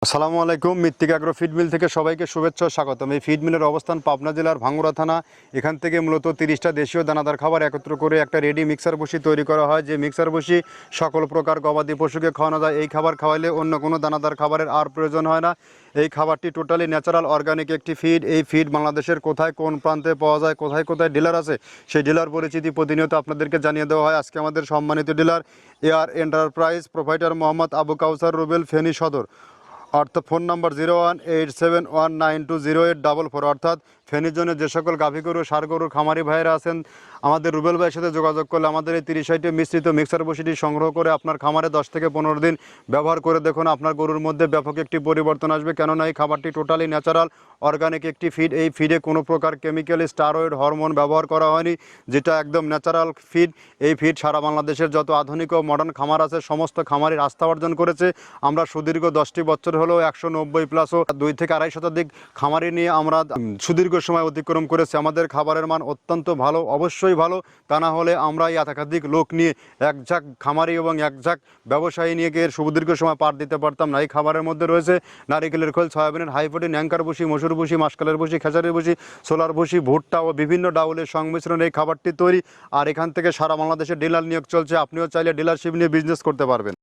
আসসালামু আলাইকুম। মৃত্তিকা অ্যাগ্রো ফিড মিল থেকে সবাইকে শুভেচ্ছা ও স্বাগতম। এই ফিড মিলের অবস্থান পাবনা জেলার ভাঙ্গুড়া থানা। এখান থেকে মূলত 30টা দেশীয় দানাদার খাবার একত্র করে একটা রেডি মিক্সার বসি তৈরি করা হয়, যে মিক্সার বসি সকল প্রকার গবাদি পশুকে খাওয়ানো যায়। এই খাবার খাওয়াইলে অন্য কোনো দানাদার খাবারের আর প্রয়োজন হয় না। এই খাবারটি টোটালি ন্যাচারাল অর্গানিক একটি ফিড। এই ফিড বাংলাদেশের কোথায় কোন প্রান্তে পাওয়া যায়, কোথায় কোথায় ডিলার আছে, সেই ডিলার পরিচিতি প্রতিনিয়ত আপনাদেরকে জানিয়ে দেওয়া হয়। আজকে আমাদের সম্মানিত dealer AR enterprise, provider Mohammad Abu Kawsar Rubel, Feni Sadar. Phone number 0187192084, অর্থাৎ ফেনীর জন্য যে সকল গাভী গরু ষাঁড় গরুর খামারি ভাইয়েরা আছেন, আমাদের রুবেল ভাইয়ের সাথে যোগাযোগ করলে আমাদের এই 30টি মিশ্রিত মিক্সার বসিটি সংগ্রহ করে আপনার খামারে 10 থেকে 15 দিন ব্যবহার করে দেখুন, আপনার গরুর মধ্যে ব্যাপক একটি পরিবর্তন আসবে। কেননা এই খাবারটি টোটালি ন্যাচারাল অর্গানিক একটি ফিড। এই ফিডে কোনো প্রকার কেমিক্যাল, স্টারয়েড, হরমোন ব্যবহার করা হয়নি, যেটা একদম ন্যাচারাল ফিড। এই ফিড সারা বাংলাদেশের যত আধুনিক ও মডার্ন খামার আছে সমস্ত খামারের আস্থা অর্জন করেছে। আমরা সুদীর্ঘ 10টি বছর হলেও 190+ ও 2 থেকে 2.5 শতাধিক খামারি নিয়ে আমরা সুদীর্ঘ সময় অতিক্রম করেছি। আমাদের খাবারের মান অত্যন্ত ভালো, অবশ্যই ভালো। তা না হলে আমরা এই একাধিক লোক নিয়ে এক ঝাঁক খামারি এবং এক ঝাঁক ব্যবসায়ী নিয়ে গিয়ে সুদীর্ঘ সময় পার দিতে পারতাম না। এই খাবারের মধ্যে রয়েছে নারিকেলের খোল, সয়াবিনের হাই প্রোটিন, অ্যাঙ্কার ভুসি, মসুর ভুসি, মাসকালের ভুসি, খেসারির ভুসি, সোলার ভুসি, ভুট্টা ও বিভিন্ন ডাউলের সংমিশ্রণে এই খাবারটি তৈরি। আর এখান থেকে সারা বাংলাদেশে ডিলার নিয়োগ চলছে। আপনিও চাইলে ডিলারশিপ নিয়ে বিজনেস করতে পারবেন।